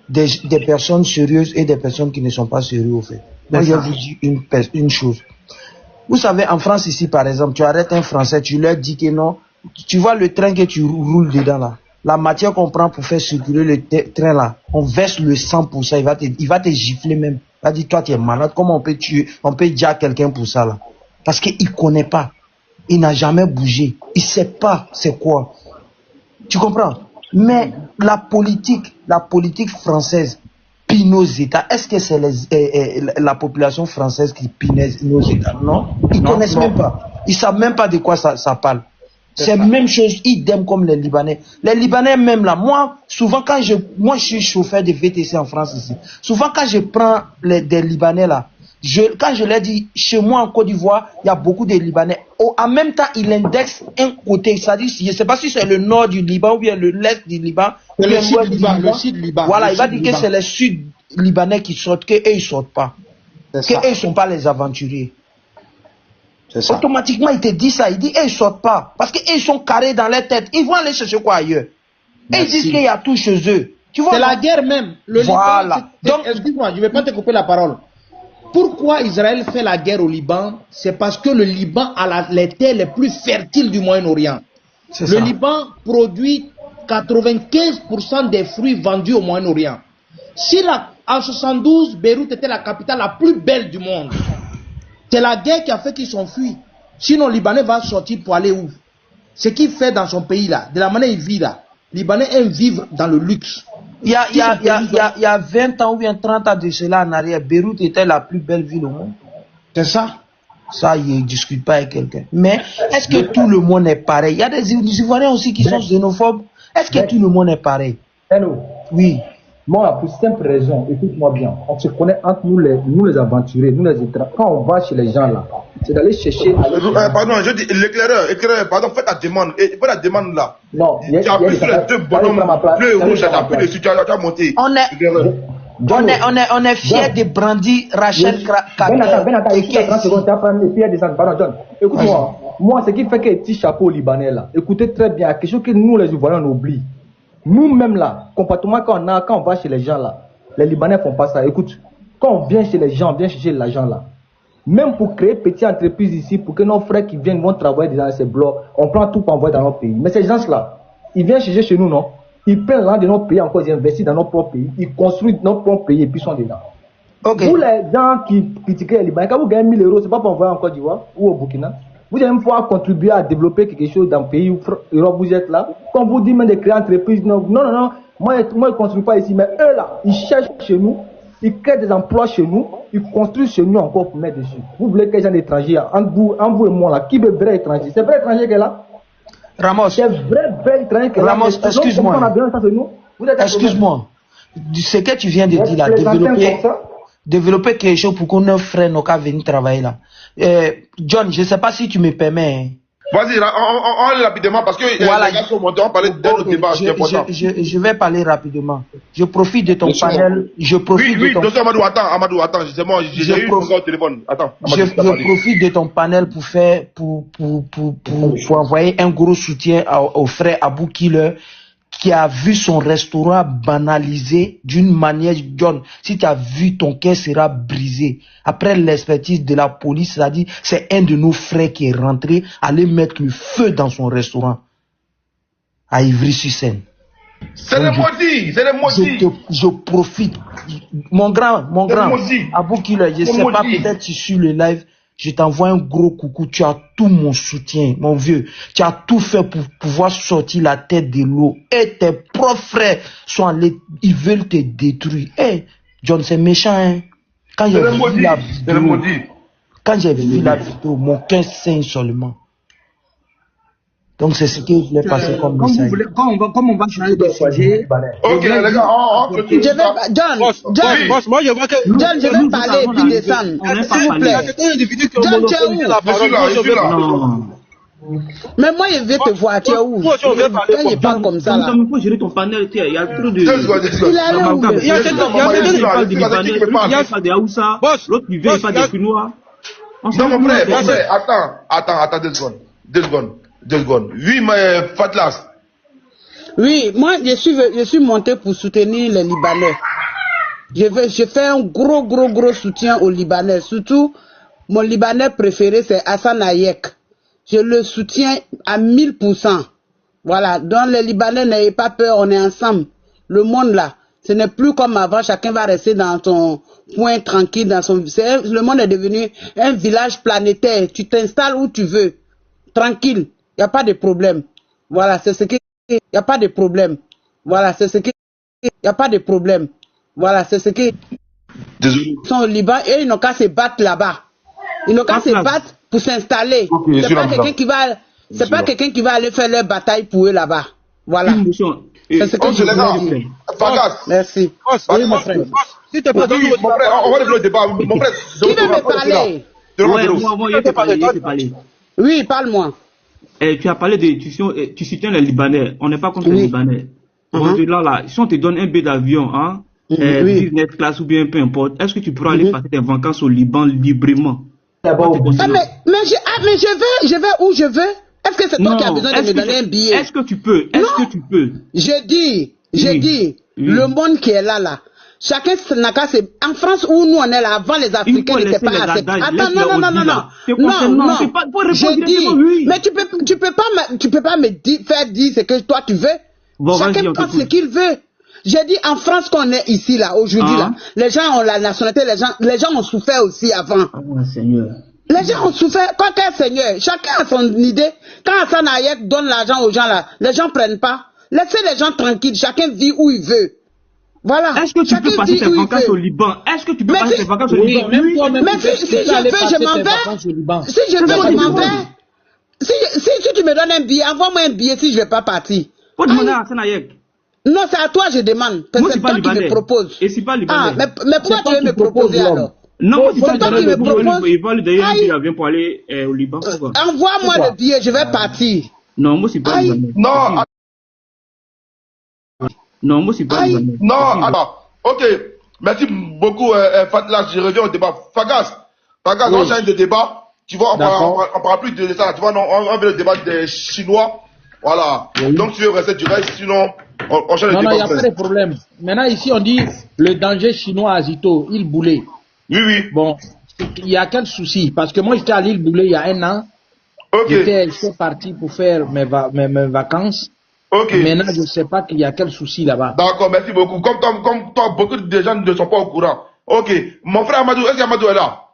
des personnes sérieuses et des personnes qui ne sont pas sérieuses, au fait. Moi, je vais vous dire une chose. Vous savez, en France, ici, par exemple, tu arrêtes un Français, tu leur dis que non, tu vois le train que tu roules dedans, là. La matière qu'on prend pour faire circuler le train, là, on verse le sang pour ça, il va te gifler même. Il va dire, toi, tu es malade, comment on peut dire à quelqu'un pour ça, là? Parce qu'il connaît pas. Il n'a jamais bougé. Il sait pas c'est quoi. Tu comprends? Mais la politique française pille nos États. Est-ce que c'est la population française qui pille nos États? Non. Ils connaissent même pas. Ils savent même pas de quoi ça parle. C'est la même chose, idem comme les Libanais. Les Libanais même là, moi, souvent quand je suis chauffeur de VTC en France ici, souvent quand je prends des Libanais là, quand je leur dis, chez moi en Côte d'Ivoire, il y a beaucoup de Libanais. En même temps, il indexe un côté, c'est-à-dire, je ne sais pas si c'est le nord du Liban ou bien l'est du Liban. C'est le sud du Liban. Voilà, il va dire que c'est les sud Libanais qui sortent, qu'eux ils sortent pas. Qu'eux ils sont pas les aventuriers. Automatiquement, il te dit ça. Il dit, ils sortent pas. Parce qu'ils sont carrés dans leur tête. Ils vont aller chercher quoi ailleurs? Et ils disent qu'il y a tout chez eux. Tu vois? C'est la guerre même. Voilà. Donc, excuse-moi, je ne vais pas te couper la parole. Pourquoi Israël fait la guerre au Liban? C'est parce que le Liban a les terres les plus fertiles du Moyen-Orient. Le Liban produit 95% des fruits vendus au Moyen-Orient. Si en 72, Beyrouth était la capitale la plus belle du monde, c'est la guerre qui a fait qu'ils sont fuis. Sinon, le Libanais va sortir pour aller où? Ce qu'il fait dans son pays là, de la manière il vit là, les Libanais aiment vivre dans le luxe. Il y a 20 ans ou bien 30 ans de cela en arrière, Beyrouth était la plus belle ville au monde. C'est ça. Ça, il ne discute pas avec quelqu'un. Mais est-ce que tout le monde est pareil? Il y a des Ivoiriens aussi qui sont xénophobes. Est-ce que tout le monde est pareil? Hello. Oui. Moi, pour simple raison, écoute-moi bien, on se connaît entre nous les aventuriers, nous les étrangers. Quand on va chez les gens là, c'est d'aller chercher. Pardon, je dis l'éclaireur, pardon, fais ta demande. Fais la demande là. Non, tu as pris sur les deux bonhommes, bleu et rouge, tu as pris dessus, tu as monté. On est fiers de brandir Rachel Carter. Écoute-moi, moi, ce qui fait que petit chapeau libanais là, écoutez très bien, quelque chose que nous les Ivoiriens on oublie. Nous-mêmes là, comportement quand on va chez les gens là, les Libanais font pas ça. Écoute, quand on vient chez les gens, on vient chercher l'argent là. Même pour créer petite entreprise ici, pour que nos frères qui viennent vont travailler dans ces blocs, on prend tout pour envoyer dans notre pays. Mais ces gens-là, ils viennent chercher chez nous, non? Ils prennent l'argent de notre pays encore, ils investissent dans notre propre pays, ils construisent notre propre pays et puis ils sont dedans. Okay. Vous les gens qui critiquent les Libanais, quand vous gagnez 1000 €, c'est pas pour envoyer en Côte d'Ivoire ou au Burkina. Vous allez pouvoir contribuer à développer quelque chose dans le pays où vous êtes là. Quand vous dites même de créer une entreprise, non, moi je ne construis pas ici, mais eux là, ils cherchent chez nous, ils créent des emplois chez nous, ils construisent chez nous encore pour mettre dessus. Vous voulez que les gens étrangers, entre vous et moi là, qui veut vrai étranger? C'est vrai étranger qui est là? Ramos. C'est vrai étranger qui est là. Ramos, excuse-moi. Excuse-moi. Ce que tu viens de dire là, développer quelque chose pour qu'on ait un frère n'a qu'à venir travailler là. John, je ne sais pas si tu me permets. Vas-y, on rapidement parce que voilà. Les gars sont montés, on parlait d'un autre débat. Je vais parler rapidement. Je profite de ton panel. Amadou, attends, c'est bon, j'ai eu mon téléphone. Attends. Je profite de ton panel pour envoyer un gros soutien au frère Abou Killer, qui a vu son restaurant banalisé d'une manière, John, si tu as vu, ton cœur sera brisé. Après l'expertise de la police, ça dit, c'est un de nos frères qui est rentré, aller mettre le feu dans son restaurant, à Ivry-sur-Seine. C'est les maudits, Je profite. Mon grand, Abou Killer, je sais pas, peut-être tu suis le live, je t'envoie un gros coucou, tu as tout mon soutien, mon vieux. Tu as tout fait pour pouvoir sortir la tête de l'eau. Et tes propres frères sont allés, ils veulent te détruire. John, c'est méchant, hein. Quand j'ai vu la vidéo, mon cœur saigne seulement. Donc c'est ce que je voulais passer comme message. Comme on va changer de sujet. Ok, les gars, John, moi je vois que. John, je vais parler et puis descendre. S'il vous plaît. John, tu es où? Non. Mais moi, je vais te voir, tu es où? Quand je parle comme ça là. Il faut gérer ton panel, il y a trop de. Il est où? Il y a quelqu'un qui parle du Libanais, il y a des Haoussa, l'autre qui vient, il parle des Chinois. Non, mon frère, attends, 2 secondes. Oui, mais Fatlas. Oui, moi, je suis monté pour soutenir les Libanais. Je fais un gros soutien aux Libanais. Surtout, mon Libanais préféré, c'est Hassan Hayek. Je le soutiens à 1000%. Voilà. Donc, les Libanais, n'ayez pas peur, on est ensemble. Le monde là, ce n'est plus comme avant, chacun va rester dans son coin tranquille, le monde est devenu un village planétaire. Tu t'installes où tu veux. Tranquille. Il n'y a pas de problème. Voilà, c'est ce qui... Il n'y a pas de problème. Voilà, c'est ce qui... Il n'y a pas de problème. Voilà, c'est ce qui... Désolé. Ils sont au Liban et ils n'ont qu'à se battre là-bas. Ils n'ont qu'à se battre pour s'installer. Okay, c'est pas quelqu'un qui va... C'est pas quelqu'un qui va aller faire leur bataille pour eux là-bas. Voilà. C'est ce que je veux dire. Merci. Oui, mon frère. Si tu n'es pas mon frère, on va développer le débat. Mon frère, qui veut me parler? Oui, parle-moi. Tu as parlé tu soutiens les Libanais. On n'est pas contre les Libanais. Là, si on te donne un billet d'avion, business class ou bien peu importe, est-ce que tu pourras aller passer tes vacances au Liban librement? Mais je vais où je veux. Est-ce que c'est toi qui as besoin de me donner un billet? Est-ce que tu peux? Je dis, le monde qui est là, Chacun n'a qu'à se... En France où nous on est là, avant les Africains n'étaient pas acceptés. Attends, non. J'ai dit, oui. Mais tu peux pas me faire dire ce que toi tu veux. Bon, chacun pense ce qu'il veut. J'ai dit en France qu'on est ici là, aujourd'hui là, les gens ont la nationalité, les gens ont souffert aussi avant. Seigneur. Les gens ont souffert. Quoi qu'un Seigneur, chacun a son idée. Quand Hassan Hayek donne l'argent aux gens là, les gens prennent pas. Laissez les gens tranquilles, chacun vit où il veut. Voilà. Est-ce que tu peux passer tes vacances au Liban? Est-ce que tu peux passer tes vacances au Liban? Mais si je veux, je m'en vais. Si je veux, je m'en vais. Si tu me donnes un billet, envoie-moi un billet si je ne vais pas partir. Faut demander à Hassan Hayek. Non, c'est à toi que je demande. Moi, c'est toi qui me propose. Et c'est pas libanais. Mais pourquoi tu veux me proposer alors? Non, c'est toi qui me propose. Il va lui donner un billet d'avion pour aller au Liban. Envoie-moi le billet, je vais partir. Non, moi, c'est pas libanais. Non, moi, c'est pas libanais. Non, alors, ok. Merci beaucoup, Fatla. Je reviens au débat. Fagas, on change de débat. Tu vois, on parle plus de ça. Tu vois, on veut le débat des Chinois. Voilà. Donc, tu veux rester du reste, sinon, on change de débat. Non, il n'y a pas de problème. Maintenant, ici, on dit le danger chinois à Zito, île Boulay. Oui. Bon, il y a quel souci? Parce que moi, j'étais à l'île Boulay il y a 1 an. Ok. J'étais parti pour faire mes vacances. Ok. Maintenant, je ne sais pas qu'il y a quel souci là-bas. D'accord, merci beaucoup. Comme toi, beaucoup de gens ne sont pas au courant. Ok. Mon frère Amadou, est-ce qu'Amadou est là?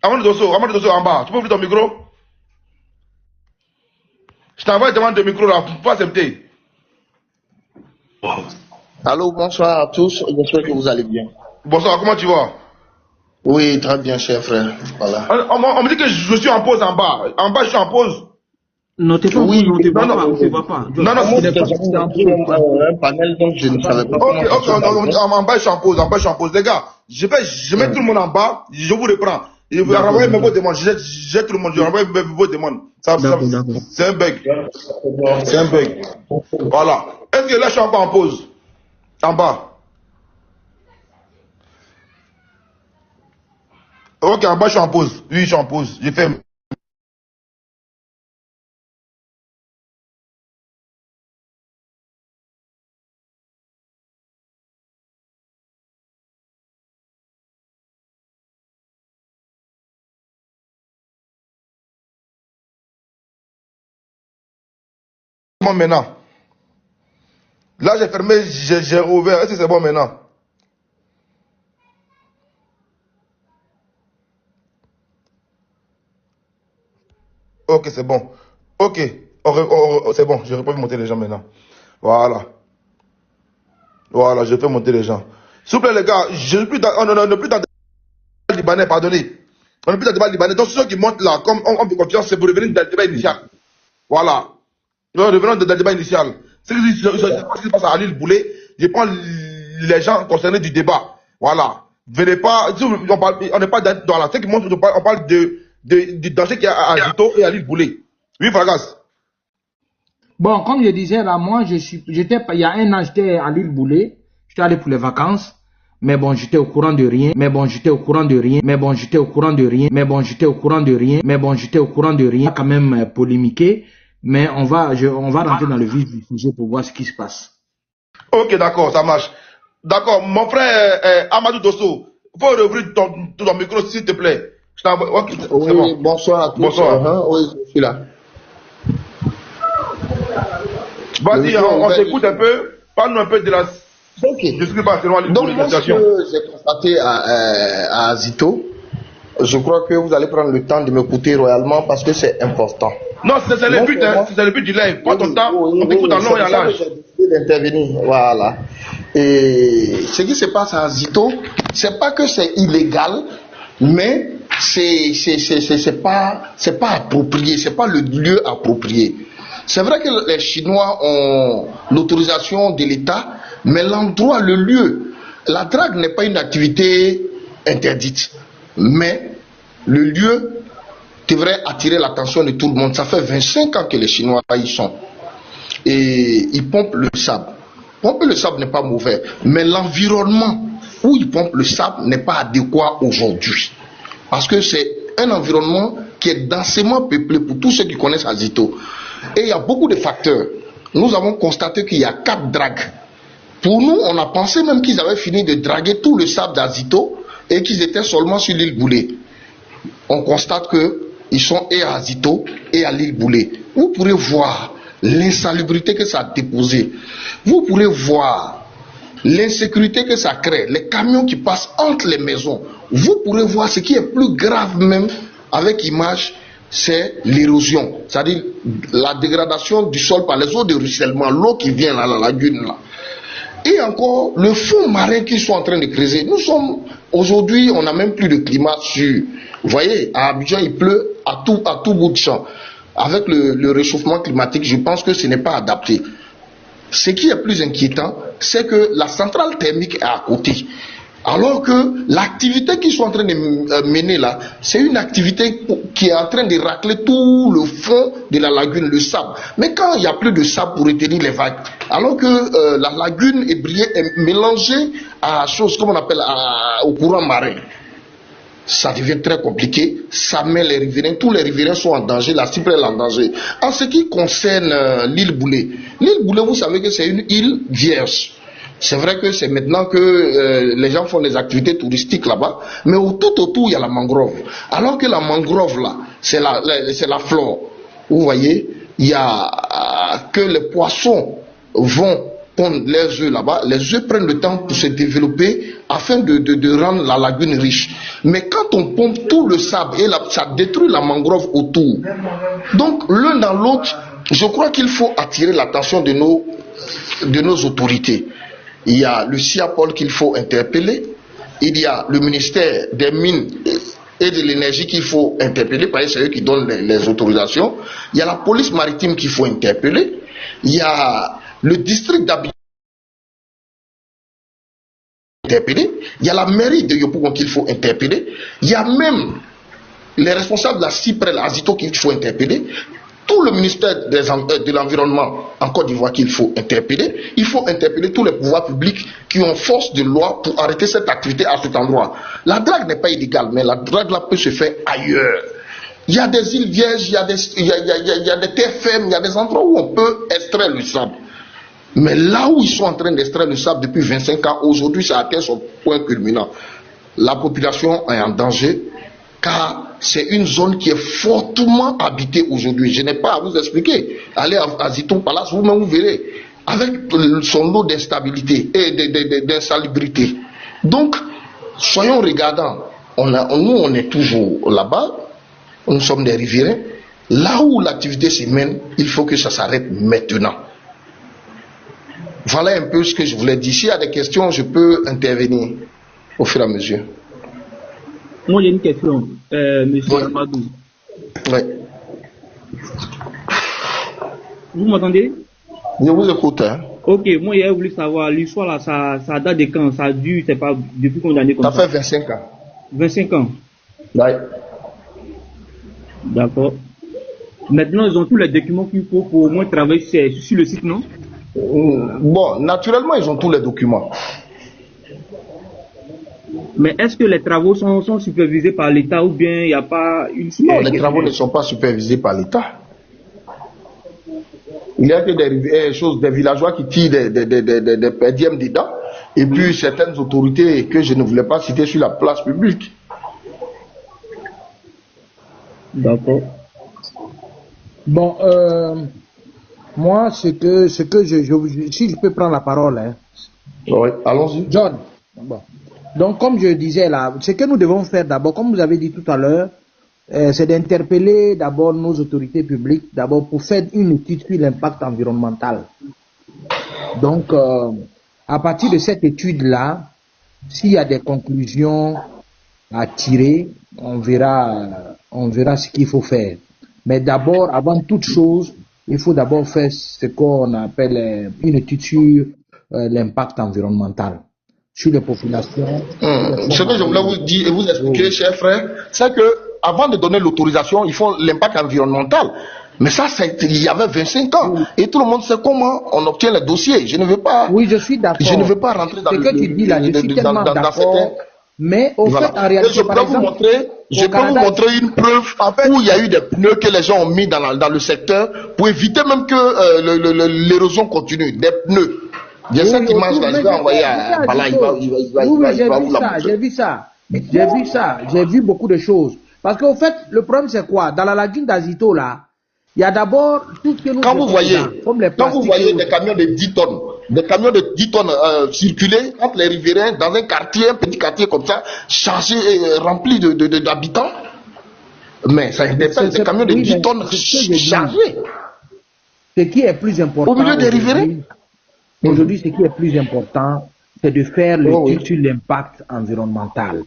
Amadou Dosso en bas. Tu peux ouvrir ton micro? Je t'envoie une demande de micro là, pour pas accepter. Allô, bonsoir à tous. J'espère que vous allez bien. Bonsoir, comment tu vas? Oui, très bien, cher frère. Voilà. On me dit que je suis en pause en bas. En bas, je suis en pause. Non, t'es pas en pause, on te voit pas, on te voit pas. Non, un panel, donc je ne savais pas. Ok, en bas, je suis en pause. Les gars, je mets tout le monde en bas, je vous reprends. Et vous renvoyez mes vos demandes. J'ai tout le monde, je renvoie vos demandes. C'est un bug. Voilà. Est-ce que là, je suis encore en pause? En bas. Ok, en bas, je suis en pause. Oui, je suis en pause. J'ai fait. Maintenant. Là, j'ai fermé, j'ai ouvert. Est-ce que c'est bon maintenant? Ok, c'est bon. Ok, c'est bon. Je ne vais pas monter les gens maintenant. Voilà, je fais monter les gens. S'il vous plaît, les gars, on n'est plus dans le Libanais, pardonnez. On n'est plus dans le débat libanais. Donc, ceux qui montent là, comme on fait confiance, c'est pour revenir dans le débat initial. Voilà. Revenons dans le débat initial. Ce qui se passe à l'île Boulay, je prends les gens concernés du débat. Voilà. Venez pas, on n'est pas dans la. Ce qui montre, on parle du danger qu'il y a à Zito et à l'île Boulay. Oui, Fagas. Bon, comme je disais là, moi, il y a 1 an, j'étais à l'île Boulay. J'étais allé pour les vacances. Mais bon, j'étais au courant de rien. Quand même polémiqué. Mais on va rentrer dans le vif du sujet pour voir ce qui se passe. Ok, d'accord, ça marche. D'accord, mon frère Amadou Dosso, il faut rouvrir ton micro s'il te plaît. Okay, oui, bon. Bonsoir à tous. Bonsoir. Oui, je suis là. Vas-y, on s'écoute un peu. Parle-nous un peu de la... Ok. Je suis pas selon donc, moi, ce que j'ai constaté à Zito, je crois que vous allez prendre le temps de m'écouter royalement parce que c'est important. Non, c'est le but du live. Prends ton temps, on t'écoute en long et en large. J'ai décidé d'intervenir. Voilà. Et ce qui se passe à Zito, c'est pas que c'est illégal, mais c'est pas approprié, c'est pas le lieu approprié. C'est vrai que les Chinois ont l'autorisation de l'État, mais l'endroit, le lieu, la drague n'est pas une activité interdite, mais le lieu devrait attirer l'attention de tout le monde. Ça fait 25 ans que les Chinois y sont. Et ils pompent le sable. Pomper le sable n'est pas mauvais, mais l'environnement où ils pompent le sable n'est pas adéquat aujourd'hui. Parce que c'est un environnement qui est densément peuplé pour tous ceux qui connaissent Azito. Et il y a beaucoup de facteurs. Nous avons constaté qu'il y a 4 dragues Pour nous, on a pensé même qu'ils avaient fini de draguer tout le sable d'Azito et qu'ils étaient seulement sur l'île Boulé. On constate qu'ils sont et à Azito et à l'île Boulé. Vous pourrez voir l'insalubrité que ça a déposé. Vous pourrez voir l'insécurité que ça crée, les camions qui passent entre les maisons. Vous pourrez voir ce qui est plus grave même avec image, c'est l'érosion, c'est-à-dire la dégradation du sol par les eaux de ruissellement, l'eau qui vient à la lagune là. Et encore le fond marin qu'ils sont en train de creuser. Nous sommes aujourd'hui, on n'a même plus de climat sûr. Vous voyez, à Abidjan il pleut à tout bout de champ. Avec le réchauffement climatique, je pense que ce n'est pas adapté. Ce qui est plus inquiétant, c'est que la centrale thermique est à côté. Alors que l'activité qu'ils sont en train de mener là, c'est une activité qui est en train de racler tout le fond de la lagune, le sable. Mais quand il n'y a plus de sable pour retenir les vagues, alors que la lagune est mélangée à chose comme on appelle au courant marin, ça devient très compliqué, ça met les riverains, tous les riverains sont en danger, la cyprès est en danger. En ce qui concerne l'île Boulé, vous savez que c'est une île vierge. C'est vrai que c'est maintenant que les gens font des activités touristiques là-bas, mais tout autour il y a la mangrove. Alors que la mangrove là, c'est la flore. Vous voyez, il y a que les poissons vont pondre leurs œufs là-bas, les œufs prennent le temps pour se développer afin de rendre la lagune riche. Mais quand on pompe tout le sable, et ça détruit la mangrove autour. Donc l'un dans l'autre, je crois qu'il faut attirer l'attention de nos autorités. Il y a le CIAPOL qu'il faut interpeller, il y a le ministère des Mines et de l'Énergie qu'il faut interpeller, parce que c'est eux qui donnent les autorisations. Il y a la police maritime qu'il faut interpeller, il y a le district d'Abidjan interpeller, il y a la mairie de Yopougon qu'il faut interpeller, il y a même les responsables de la CIPREL, Azito qu'il faut interpeller, tout le ministère de l'Environnement en Côte d'Ivoire qu'il faut interpeller. Il faut interpeller tous les pouvoirs publics qui ont force de loi pour arrêter cette activité à cet endroit. La drague n'est pas illégale, mais la drague là peut se faire ailleurs. Il y a des îles vierges, il y a des terres fermes, il y a des endroits où on peut extraire le sable. Mais là où ils sont en train d'extraire le sable depuis 25 ans, aujourd'hui ça atteint son point culminant. La population est en danger, car c'est une zone qui est fortement habitée aujourd'hui. Je n'ai pas à vous expliquer. Allez à Ziton Palace, vous-même vous verrez, avec son lot d'instabilité et d'insalubrité. Donc, soyons regardants. Nous, on est toujours là-bas. Nous sommes des riverains. Là où l'activité se mène, il faut que ça s'arrête maintenant. Voilà un peu ce que je voulais dire. S'il y a des questions, je peux intervenir au fur et à mesure. Moi, j'ai une question, monsieur Amadou. Oui. Vous m'entendez? Je vous écoute. Hein. Ok, moi, j'ai voulu savoir, l'histoire là, ça date de quand? Ça dure, c'est pas depuis combien d'années? Ça fait 25 ans. 25 ans? Oui. D'accord. Maintenant, ils ont tous les documents qu'il faut pour au moins travailler sur le site, non? Bon, naturellement, ils ont tous les documents. Mais est-ce que les travaux sont supervisés par l'État ou bien il n'y a pas une... Non, les travaux ne sont pas supervisés par l'État. Il y a que des villageois qui tirent des pédièmes dedans et puis certaines autorités que je ne voulais pas citer sur la place publique. D'accord. Bon, moi, si je peux prendre la parole. Hein. Oui, allons-y. John, bon. Donc, comme je disais là, ce que nous devons faire d'abord, comme vous avez dit tout à l'heure, c'est d'interpeller d'abord nos autorités publiques, d'abord pour faire une étude sur l'impact environnemental. Donc, à partir de cette étude-là, s'il y a des conclusions à tirer, on verra ce qu'il faut faire. Mais d'abord, avant toute chose, il faut d'abord faire ce qu'on appelle une étude sur l'impact environnemental. Sur les populations. Ce que je voulais vous dire et vous expliquer, chers frères, c'est que avant de donner l'autorisation, il faut l'impact environnemental. Mais ça, il y avait 25 ans. Et tout le monde sait comment on obtient les dossiers. Je ne veux pas. Oui, je suis d'accord. Je ne veux pas rentrer dans ce que tu dis là, je suis tellement d'accord. Mais au fait, en réalité, je peux vous montrer une preuve où il y a eu des pneus que les gens ont mis dans le secteur pour éviter même que l'érosion continue. Des pneus. Il y a cette image-là, je vais envoyer à Bala, il va vous la montrer. J'ai vu ça. J'ai vu beaucoup de choses. Parce qu'au fait, le problème c'est quoi? Dans la lagune d'Azito, là, il y a d'abord tout ce que nous... Quand vous voyez des camions de 10 tonnes, circuler entre les riverains dans un quartier, un petit quartier comme ça, chargé et rempli d'habitants, mais ça interpelle des camions de 10 tonnes chargés. Ce qui est plus important... Au milieu des riverains. Aujourd'hui, ce qui est plus important, c'est de faire l'étude sur l'impact environnemental.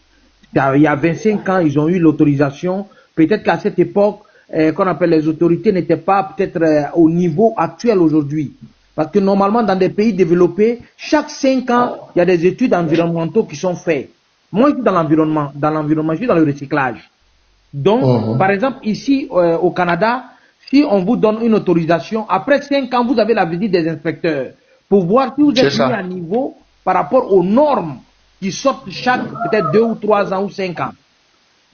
Il y a 25 ans, ils ont eu l'autorisation. Peut-être qu'à cette époque, qu'on appelle les autorités n'étaient pas peut-être au niveau actuel aujourd'hui. Parce que normalement, dans des pays développés, chaque 5 ans, il y a des études environnementaux qui sont faites. Moi, je suis dans l'environnement, je suis dans le recyclage. Donc, par exemple, ici, au Canada, si on vous donne une autorisation, après 5 ans, vous avez la visite des inspecteurs pour voir si vous êtes mis à niveau par rapport aux normes qui sortent chaque peut-être 2 ou 3 ans ou 5 ans.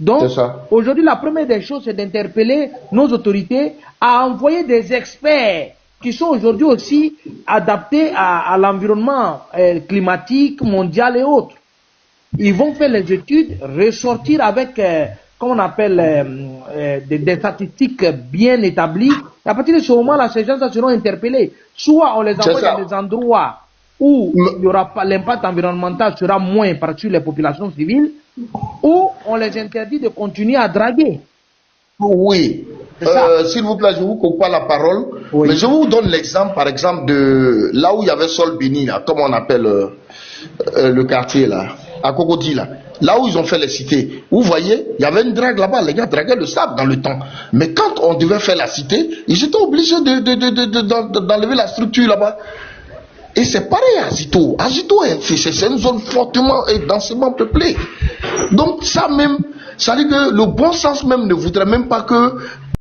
Donc, aujourd'hui, la première des choses, c'est d'interpeller nos autorités à envoyer des experts qui sont aujourd'hui aussi adaptés à l'environnement climatique, mondial et autres. Ils vont faire les études, ressortir avec, comme on appelle, des statistiques bien établies. Et à partir de ce moment-là, ces gens seront interpellés. Soit on les envoie dans des endroits où il y aura pas l'impact environnemental sera moins par-dessus les populations civiles, ou on les interdit de continuer à draguer. Oui. S'il vous plaît, je ne vous coupe pas la parole, mais je vous donne l'exemple, par exemple, de là où il y avait Sol Béni, là, comme on appelle le quartier, là, à Cocody, là où ils ont fait les cités. Vous voyez, il y avait une drague là-bas, les gars draguaient le sable dans le temps. Mais quand on devait faire la cité, ils étaient obligés d'enlever la structure là-bas. Et c'est pareil à Azito. Azito, c'est une zone fortement et densément peuplée. Donc ça même, ça dit que le bon sens même ne voudrait même pas que